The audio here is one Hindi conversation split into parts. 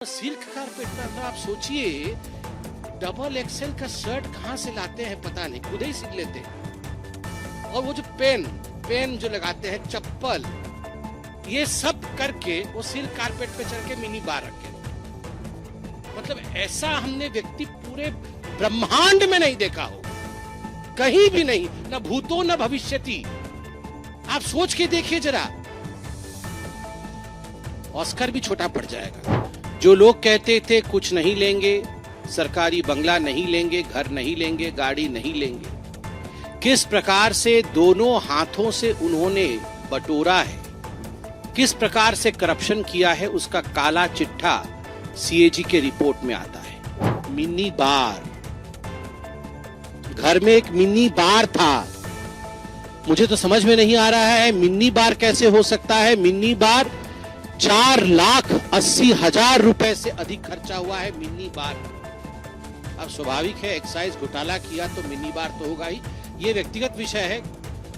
सिल्क कारपेट पर आप सोचिए, डबल एक्सेल का शर्ट कहां से लाते हैं पता नहीं, खुद ही सिल लेते हैं। और वो जो पेन जो लगाते हैं, चप्पल, ये सब करके वो सिल्क कारपेट पे चढ़ के मिनी बार रखे। मतलब ऐसा हमने व्यक्ति पूरे ब्रह्मांड में नहीं देखा हो, कहीं भी नहीं, न भूतो न भविष्यति। आप सोच के देखिए जरा, ऑस्कर भी छोटा पड़ जाएगा। जो लोग कहते थे कुछ नहीं लेंगे, सरकारी बंगला नहीं लेंगे, घर नहीं लेंगे, गाड़ी नहीं लेंगे, किस प्रकार से दोनों हाथों से उन्होंने बटोरा है, किस प्रकार से करप्शन किया है, उसका काला चिट्ठा सीएजी के रिपोर्ट में आता है। मिनी बार, घर में एक मिनी बार था। मुझे तो समझ में नहीं आ रहा है मिनी बार कैसे हो सकता है। मिनी बार 4,80,000 रुपए से अधिक खर्चा हुआ है मिनी बार। अब स्वाभाविक है, एक्साइज घोटाला किया तो मिनी बार तो होगा ही। ये व्यक्तिगत विषय है,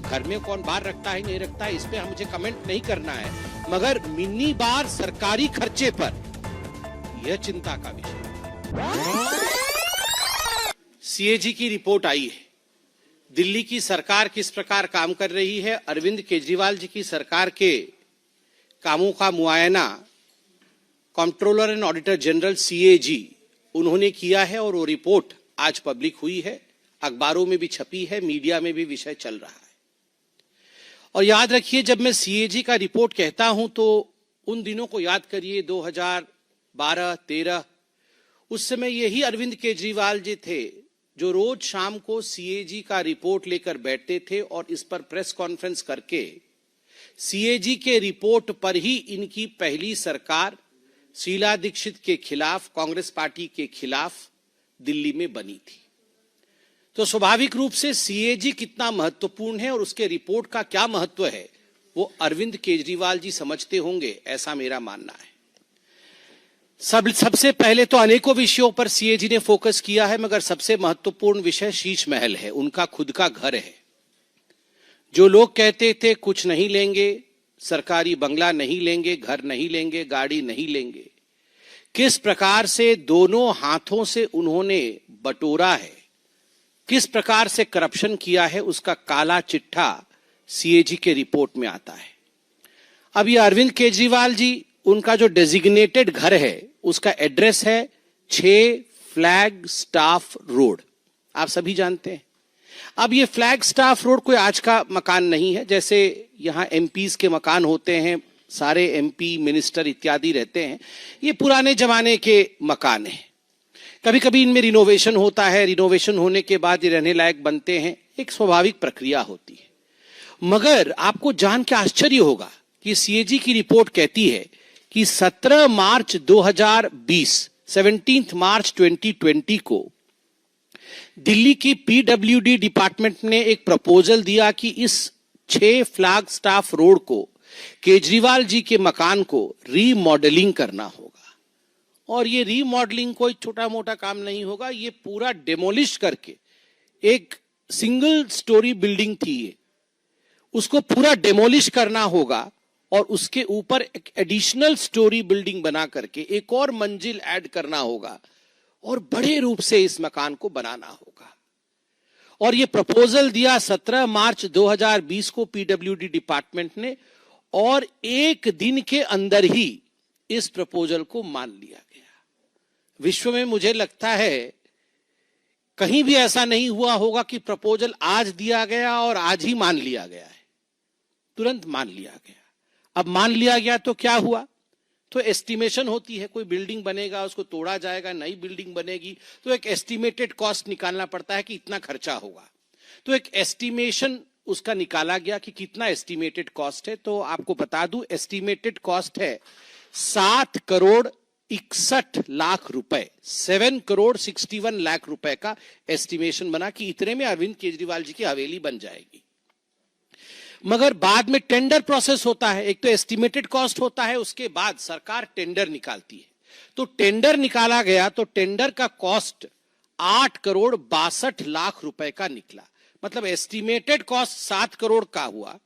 घर में कौन बार रखता है नहीं रखता है, इस पे मुझे कमेंट नहीं करना है, मगर मिनी बार सरकारी खर्चे पर, यह चिंता का विषय। सीएजी की रिपोर्ट आई है, दिल्ली की सरकार किस प्रकार काम कर रही है। अरविंद केजरीवाल जी की सरकार के कामों का मुआयना controller and auditor general CAG उन्होंने किया है और वो रिपोर्ट आज पब्लिक हुई है, अखबारों में भी छपी है, मीडिया में भी विषय चल रहा है। और याद रखिए, जब मैं सीएजी का रिपोर्ट कहता हूं तो उन दिनों को याद करिए, 2012-13, उस समय यही अरविंद केजरीवाल जी थे जो रोज शाम को सीएजी का रिपोर्ट लेकर बैठते थे और इस पर प्रेस कॉन्फ्रेंस करके सीएजी के रिपोर्ट पर ही इनकी पहली सरकार शीला दीक्षित के खिलाफ, कांग्रेस पार्टी के खिलाफ दिल्ली में बनी थी। तो स्वाभाविक रूप से सीएजी कितना महत्वपूर्ण है और उसके रिपोर्ट का क्या महत्व है, वो अरविंद केजरीवाल जी समझते होंगे, ऐसा मेरा मानना है। सबसे पहले तो अनेकों विषयों पर सीएजी ने फोकस किया है, मगर सबसे महत्वपूर्ण विषय शीश महल है, उनका खुद का घर है। जो लोग कहते थे कुछ नहीं लेंगे, सरकारी बंगला नहीं लेंगे, घर नहीं लेंगे, गाड़ी नहीं लेंगे, किस प्रकार से दोनों हाथों से उन्होंने बटोरा है, किस प्रकार से करप्शन किया है, उसका काला चिट्ठा सीएजी के रिपोर्ट में आता है। अब ये अरविंद केजरीवाल जी, उनका जो डेजिग्नेटेड घर है उसका एड्रेस है 6 फ्लैग स्टाफ रोड, आप सभी जानते हैं। अब ये फ्लैग स्टाफ रोड कोई आज का मकान नहीं है, जैसे यहां एमपीज के मकान होते हैं, सारे एमपी मिनिस्टर इत्यादि रहते हैं, ये पुराने जमाने के मकान हैं। कभी कभी इनमें रिनोवेशन होता है, रिनोवेशन होने के बाद ये रहने लायक बनते हैं, एक स्वाभाविक प्रक्रिया होती है। मगर आपको जान के आश्चर्य होगा कि सीएजी की रिपोर्ट कहती है कि 17 मार्च 2020, 17 मार्च 2020 को दिल्ली की पीडब्ल्यूडी डिपार्टमेंट ने एक प्रपोजल दिया कि इस 6 फ्लैग स्टाफ रोड को, केजरीवाल जी के मकान को रीमॉडलिंग करना होगा। और ये रीमॉडलिंग कोई छोटा मोटा काम नहीं होगा, ये पूरा डेमोलिश करके, एक सिंगल स्टोरी बिल्डिंग थी ये, उसको पूरा डेमोलिश करना होगा और उसके ऊपर एक एडिशनल स्टोरी बिल्डिंग बना करके एक और मंजिल ऐड करना होगा और बड़े रूप से इस मकान को बनाना होगा। और ये प्रपोजल दिया 17 मार्च 2020 को पीडब्ल्यूडी डिपार्टमेंट ने, और एक दिन के अंदर ही इस प्रपोजल को मान लिया गया। विश्व में मुझे लगता है कहीं भी ऐसा नहीं हुआ होगा कि प्रपोजल आज दिया गया और आज ही मान लिया गया है, तुरंत मान लिया गया। अब मान लिया गया तो क्या हुआ, तो एस्टिमेशन होती है, कोई बिल्डिंग बनेगा, उसको तोड़ा जाएगा, नई बिल्डिंग बनेगी, तो एक एस्टिमेटेड कॉस्ट निकालना पड़ता है कि इतना खर्चा होगा। तो एक एस्टिमेशन उसका निकाला गया कि कितना एस्टिमेटेड कॉस्ट है। तो आपको बता दूं, एस्टिमेटेड कॉस्ट है 7,61,00,000 रुपए, 7,61,00,000 रुपए का एस्टिमेशन बना कि इतने में अरविंद केजरीवाल जी की हवेली बन जाएगी। मगर बाद में टेंडर प्रोसेस होता है, एक तो एस्टिमेटेड कॉस्ट होता है, उसके बाद सरकार टेंडर निकालती है। तो टेंडर निकाला गया तो टेंडर का कॉस्ट 8,62,00,000 रुपए का निकला। मतलब एस्टिमेटेड कॉस्ट 7 करोड़ का हुआ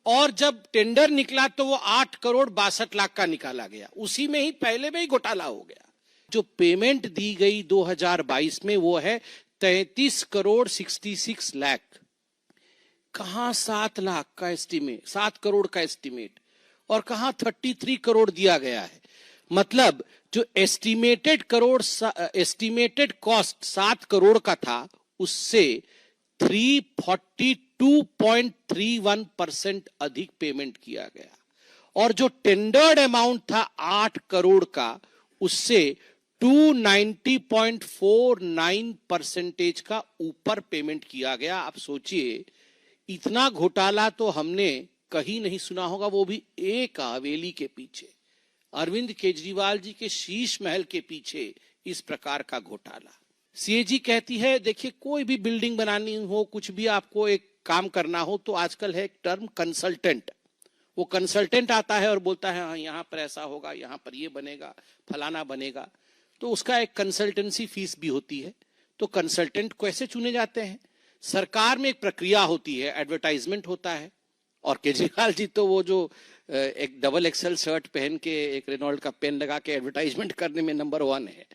और जब टेंडर निकला तो वो 8 करोड़ 62 लाख का निकाला गया, उसी में ही पहले में ही घोटाला हो गया। जो पेमेंट दी गई 2022 में वो है 33 करोड़ 66 लाख। कहां 7 लाख का एस्टीमेट, 7 करोड़ का एस्टीमेट, और कहां 33 करोड़ दिया गया है। मतलब जो एस्टीमेटेड कॉस्ट 7 करोड़ का था, उससे 342.31% अधिक पेमेंट किया गया, और जो टेंडर्ड अमाउंट था 8 करोड़ का, उससे 290.49% का ऊपर पेमेंट किया गया। आप सोचिए, इतना घोटाला तो हमने कहीं नहीं सुना होगा, वो भी एक हवेली के पीछे, अरविंद केजरीवाल जी के शीश महल के पीछे इस प्रकार का घोटाला। सीएजी कहती है, देखिए कोई भी बिल्डिंग बनानी हो, कुछ भी आपको एक काम करना हो, तो आजकल है एक टर्म कंसल्टेंट। वो कंसल्टेंट आता है और बोलता है हाँ यहां पर ऐसा होगा, यहां पर ये बनेगा, फलाना बनेगा, तो उसका एक कंसल्टेंसी फीस भी होती है। तो कंसल्टेंट कैसे चुने जाते हैं? सरकार में एक प्रक्रिया होती है, एडवर्टाइजमेंट होता है, और केजरीवाल जी तो वो जो एक डबल एक्सेल शर्ट पहन के एक रेनॉल्ड का पेन लगा के एडवर्टाइजमेंट करने में नंबर 1 है,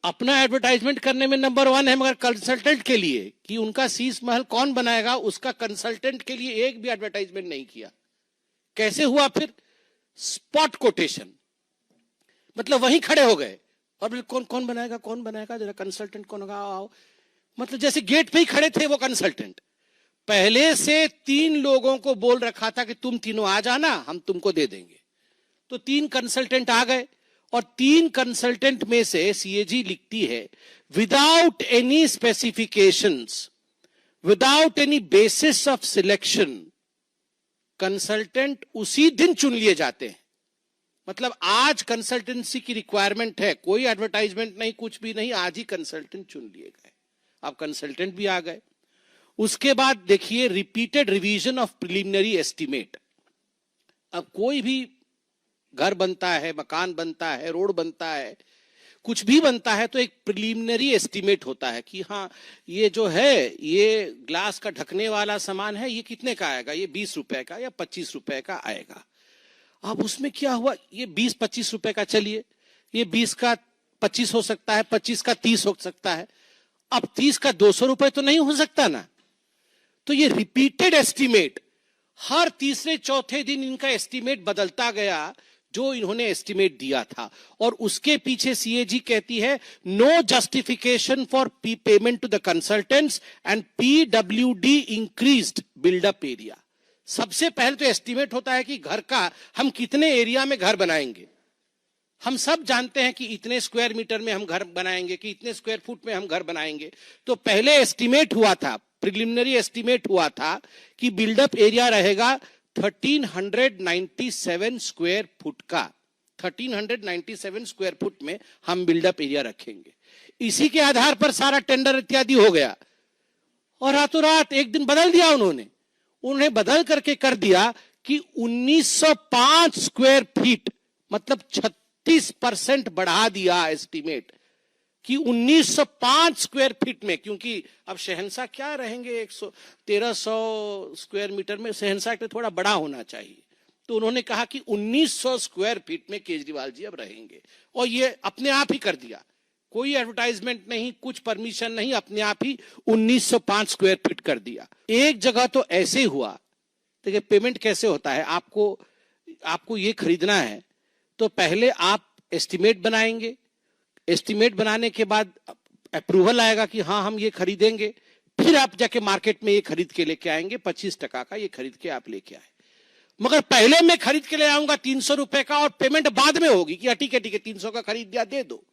अपना एडवर्टाइजमेंट करने में नंबर 1 है, मगर कंसल्टेंट के लिए कि उनका शीश महल कौन बनाएगा, उसका कंसल्टेंट के लिए एक भी एडवर्टाइजमेंट नहीं किया। कैसे हुआ फिर? स्पॉट कोटेशन, मतलब वहीं खड़े हो गए और कौन कौन बनाएगा, कौन बनाएगा, जरा कंसल्टेंट कौन होगा, आओ। मतलब जैसे गेट पे ही खड़े थे वो कंसल्टेंट। पहले से 3 लोगों को बोल रखा था कि तुम तीनों आ जाना, हम तुमको दे देंगे। तो 3 कंसल्टेंट आ गए, और 3 कंसल्टेंट में से सीएजी लिखती है, without any specifications, without any basis of selection, consultant उसी दिन चुन लिए जाते हैं। मतलब आज कंसल्टेंसी की रिक्वायरमेंट है, कोई एडवर्टाइजमेंट नहीं, कुछ भी नहीं, आज ही कंसल्टेंट चुन लिए गए। अब कंसल्टेंट भी आ गए। उसके बाद देखिए, repeated revision of preliminary estimate. अब कोई भी घर बनता है, मकान बनता है, रोड बनता है, कुछ भी बनता है, तो एक प्रिलिमिनरी एस्टीमेट होता है कि हाँ ये जो है, ये ग्लास का ढकने वाला सामान है, ये कितने का आएगा, ये 20 रुपए का या 25 रुपए का आएगा। अब उसमें क्या हुआ, ये 20-25 रुपए का, चलिए ये 20 का 25 हो सकता है, 25 का 30 हो सकता है, अब 30 का 200 रुपए तो नहीं हो सकता ना। तो ये रिपीटेड एस्टीमेट, हर तीसरे चौथे दिन इनका एस्टीमेट बदलता गया, जो इन्होंने एस्टीमेट दिया था। और उसके पीछे सीएजी कहती है, no justification for payment to the consultants and PWD increased buildup area. सबसे पहले तो एस्टीमेट होता है कि घर का हम कितने एरिया में घर बनाएंगे। हम सब जानते हैं कि इतने स्क्वायर मीटर में हम घर बनाएंगे, कि इतने स्क्वायर फुट में हम घर बनाएंगे। तो पहले एस्टीमेट हुआ था, प्रिलिमिनरी एस्टीमेट हुआ था कि बिल्डअप एरिया रहेगा 1397 स्क्वायर फुट का। 1397 स्क्वायर फुट में हम बिल्डअप एरिया रखेंगे। इसी के आधार पर सारा टेंडर इत्यादि हो गया, और रातों रात एक दिन बदल दिया उन्हें बदल करके कर दिया कि 1905 स्क्वायर फीट, मतलब 36% बढ़ा दिया एस्टीमेट कि 1905 स्क्वायर फीट में। क्योंकि अब शहंशाह क्या रहेंगे 1300 स्क्वायर मीटर में, शहंशाह के थोड़ा बड़ा होना चाहिए। तो उन्होंने कहा कि 1900 स्क्वायर फीट में केजरीवाल जी अब रहेंगे, और ये अपने आप ही कर दिया, कोई एडवर्टाइजमेंट नहीं, कुछ परमिशन नहीं, अपने आप ही 1905 स्क्वायर फीट कर दिया। एक जगह तो ऐसे हुआ। देखिए पेमेंट कैसे होता है, आपको ये खरीदना है तो पहले आप एस्टीमेट बनाएंगे, एस्टीमेट बनाने के बाद अप्रूवल आएगा कि हाँ हम ये खरीदेंगे, फिर आप जाके मार्केट में ये खरीद के लेके आएंगे, 25% का ये खरीद के आप लेके आए। मगर पहले मैं खरीद के ले आऊंगा 300 रुपए का, और पेमेंट बाद में होगी कि ठीक है 300 का खरीद दिया, दे दो।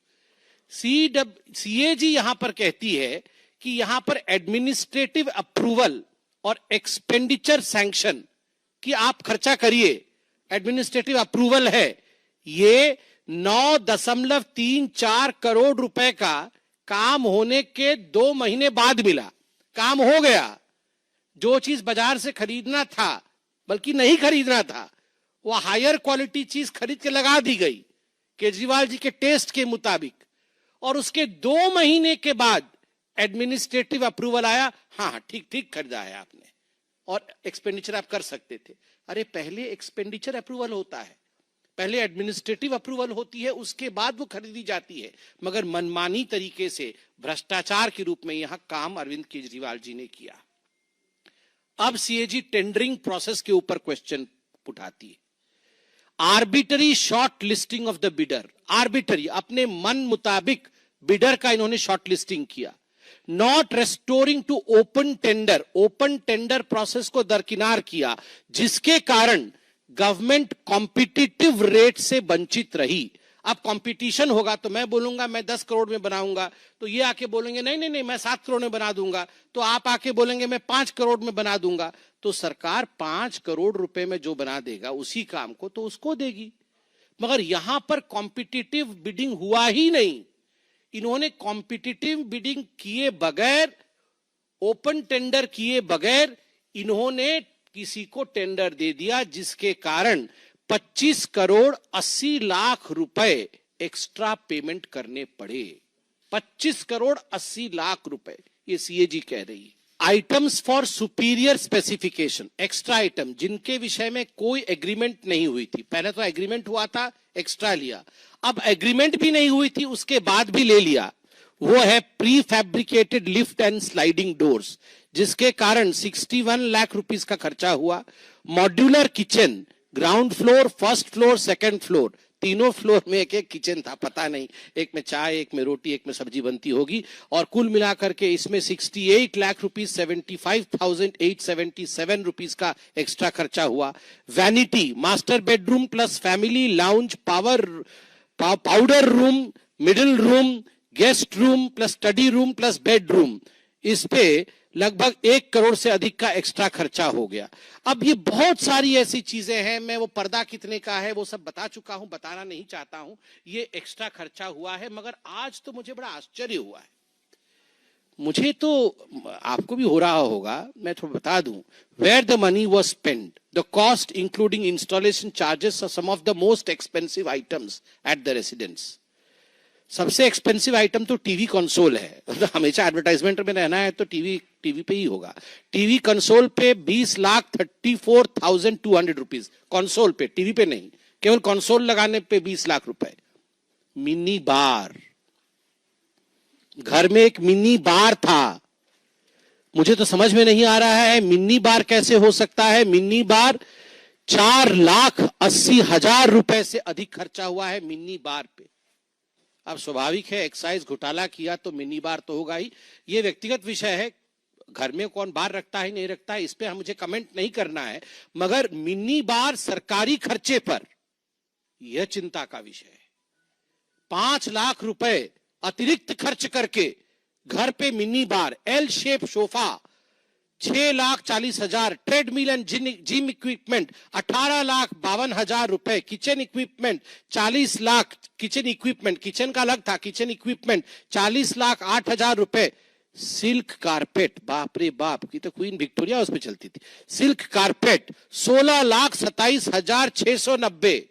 सीएजी यहां पर कहती है कि यहां पर एडमिनिस्ट्रेटिव अप्रूवल और एक्सपेंडिचर सैंक्शन, कि आप खर्चा करिए, एडमिनिस्ट्रेटिव अप्रूवल है, ये 9.34 करोड़ रुपए का काम होने के 2 महीने बाद मिला। काम हो गया, जो चीज बाजार से खरीदना था, बल्कि नहीं खरीदना था, वो हायर क्वालिटी चीज खरीद के लगा दी गई केजरीवाल जी के टेस्ट के मुताबिक, और उसके 2 महीने के बाद एडमिनिस्ट्रेटिव अप्रूवल आया, हाँ ठीक खरीदा है आपने। और एक्सपेंडिचर आप कर सकते थे। अरे पहले एक्सपेंडिचर अप्रूवल होता है, पहले एडमिनिस्ट्रेटिव अप्रूवल होती है, उसके बाद वो खरीदी जाती है। मगर मनमानी तरीके से भ्रष्टाचार के रूप में यहां काम अरविंद केजरीवाल जी ने किया। अब सीएजी टेंडरिंग प्रोसेस के ऊपर क्वेश्चन उठाती है। Arbitrary short listing of the bidder, arbitrary अपने मन मुताबिक बिडर का इन्होंने शॉर्ट लिस्टिंग किया। Not restoring to open tender, open tender process को दरकिनार किया, जिसके कारण गवर्नमेंट कॉम्पिटिटिव रेट से वंचित रही। अब कंपटीशन होगा तो मैं बोलूंगा मैं 10 करोड़ में बनाऊंगा, तो ये आके बोलेंगे नहीं नहीं नहीं मैं 7 करोड़ में बना दूंगा, तो आप आके बोलेंगे मैं 5 करोड़ में बना दूंगा। तो सरकार 5 करोड़ रुपए में जो बना देगा उसी काम को तो उसको देगी। मगर यहां पर कॉम्पिटिटिव बिडिंग हुआ ही नहीं। इन्होंने कॉम्पिटिटिव बिडिंग किए बगैर, ओपन टेंडर किए बगैर इन्होंने किसी को टेंडर दे दिया, जिसके कारण 25 करोड़ 80 लाख रुपए एक्स्ट्रा पेमेंट करने पड़े। 25 करोड़ 80 लाख रुपए, ये सीएजी कह रही है। Items for superior specification, extra item जिनके विषय में कोई एग्रीमेंट नहीं हुई थी। पहले तो एग्रीमेंट हुआ था, एक्स्ट्रा लिया, अब एग्रीमेंट भी नहीं हुई थी, उसके बाद भी ले लिया। वो है pre fabricated lift and sliding doors, जिसके कारण 61 लाख रुपीस का खर्चा हुआ। Modular kitchen, ground floor, first floor, second floor, तीनों फ्लोर में एक एक किचन था, पता नहीं एक में चाय, एक में रोटी, एक में सब्जी बनती होगी। और कुल मिलाकर के इसमें 68 लाख रुपीस 75,877 रुपीस का एक्स्ट्रा खर्चा हुआ। Vanity, master bedroom plus family lounge, powder room, middle room, guest room plus study room plus bedroom, इस पे लगभग 1 करोड़ से अधिक का एक्स्ट्रा खर्चा हो गया। अब ये बहुत सारी ऐसी चीजें हैं, मैं वो पर्दा कितने का है वो सब बता चुका हूं, बताना नहीं चाहता हूं। ये एक्स्ट्रा खर्चा हुआ है, मगर आज तो मुझे बड़ा आश्चर्य हुआ है। मुझे तो, आपको भी हो रहा होगा, मैं थोड़ा बता दूं। Where the money was spent, the cost including installation charges, some of the most expensive items at the residence. सबसे एक्सपेंसिव आइटम तो टीवी कंसोल है, तो हमेशा एडवर्टाइजमेंट में रहना है तो टीवी पे ही होगा। टीवी कंसोल पे 20,34,200 रुपीज, कंसोल पे, टीवी पे नहीं, केवल कंसोल लगाने पे 20 लाख रुपए। मिनी बार, घर में एक मिनी बार था, मुझे तो समझ में नहीं आ रहा है मिनी बार कैसे हो सकता है। मिनी बार 4,80,000 रुपए से अधिक खर्चा हुआ है मिनी बार पे। अब स्वाभाविक है, एक्साइज घोटाला किया तो मिनी बार तो होगा ही। ये व्यक्तिगत विषय है, घर में कौन बार रखता है नहीं रखता है, इस पे मुझे कमेंट नहीं करना है। मगर मिनी बार सरकारी खर्चे पर, यह चिंता का विषय है। 5 लाख रुपए अतिरिक्त खर्च करके घर पे mini bar, L shape sofa 6,40,000, treadmill and gym equipment 18,52,000 रुपए, kitchen equipment 40 lakh, kitchen equipment, kitchen का अलग था, किचन इक्विपमेंट 40,08,000 रुपए। सिल्क कारपेट, बाप रे बाप की तो क्वीन विक्टोरिया उस पर चलती थी। Silk carpet 16,27,690।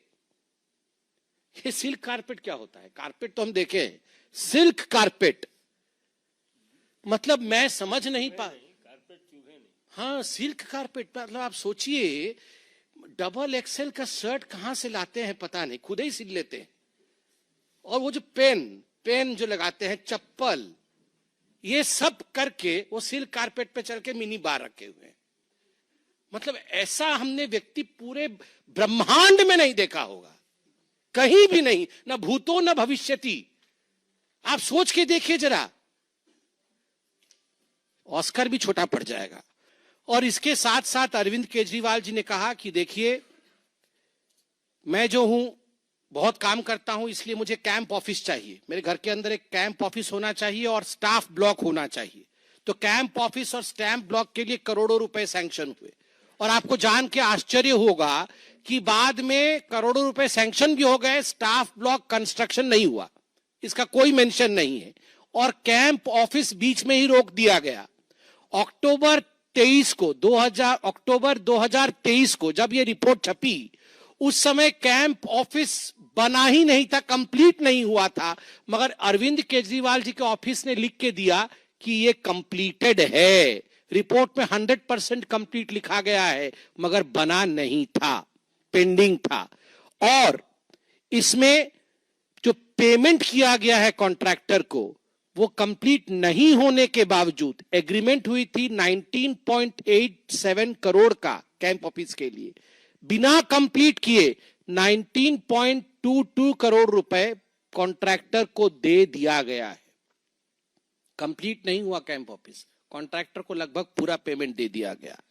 ये सिल्क कारपेट क्या होता है? कारपेट तो हम देखे हैं, सिल्क कारपेट मतलब मैं समझ नहीं पा। हाँ, सिल्क कारपेट, मतलब आप सोचिए, डबल एक्सेल का शर्ट कहां से लाते हैं पता नहीं, खुद ही सिल लेते हैं। और वो जो पेन जो लगाते हैं, चप्पल, ये सब करके वो सिल्क कारपेट पे चल के मिनी बार रखे हुए हैं। मतलब ऐसा हमने व्यक्ति पूरे ब्रह्मांड में नहीं देखा होगा, कहीं भी नहीं, ना भूतो न भविष्यति। आप सोच के देखिए जरा, ऑस्कर भी छोटा पड़ जाएगा। और इसके साथ साथ अरविंद केजरीवाल जी ने कहा कि देखिए, मैं जो हूं बहुत काम करता हूं, इसलिए मुझे कैंप ऑफिस चाहिए, मेरे घर के अंदर एक कैंप ऑफिस होना चाहिए और स्टाफ ब्लॉक होना चाहिए। तो कैंप ऑफिस और स्टैंप ब्लॉक के लिए करोड़ों रुपए सैंक्शन हुए। और आपको जान के आश्चर्य होगा कि बाद में करोड़ों रुपए सैंक्शन भी हो गए, स्टाफ ब्लॉक कंस्ट्रक्शन नहीं हुआ, इसका कोई मेंशन नहीं है। और कैंप ऑफिस बीच में ही रोक दिया गया। अक्टूबर 2023 को जब ये रिपोर्ट छपी, उस समय कैंप ऑफिस बना ही नहीं था, कंप्लीट नहीं हुआ था। मगर अरविंद केजरीवाल जी के ऑफिस ने लिख के दिया कि ये कंप्लीटेड है, रिपोर्ट में 100% कंप्लीट लिखा गया है, मगर बना नहीं था, पेंडिंग था। और इसमें जो पेमेंट किया गया है कॉन्ट्रैक्टर को, वो कंप्लीट नहीं होने के बावजूद, एग्रीमेंट हुई थी 19.87 करोड़ का कैंप ऑफिस के लिए, बिना कंप्लीट किए 19.22 करोड़ रुपए कॉन्ट्रैक्टर को दे दिया गया है। कंप्लीट नहीं हुआ कैंप ऑफिस, कॉन्ट्रैक्टर को लगभग पूरा पेमेंट दे दिया गया।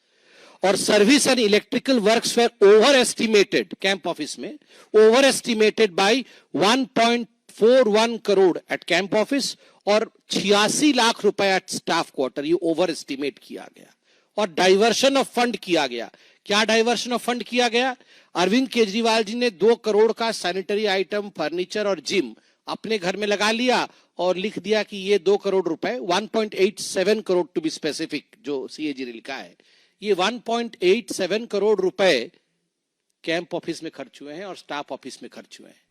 और service and electrical works were over estimated, camp office में over estimated by 1.41 crore at camp office और 86 लाख रुपए एट स्टाफ क्वार्टर, ये ओवर एस्टिमेट किया गया। और डाइवर्शन ऑफ फंड किया गया। क्या डाइवर्शन ऑफ फंड किया गया? अरविंद केजरीवाल जी ने 2 करोड़ का सैनिटरी आइटम, फर्नीचर और जिम अपने घर में लगा लिया और लिख दिया कि ये 2 करोड़ रुपए, 1.87 करोड़ टू बी स्पेसिफिक, जो सीएजी ने लिखा है, ये 1.87 करोड़ रुपए कैंप ऑफिस में खर्च हुए हैं और स्टाफ ऑफिस में खर्च हुए हैं।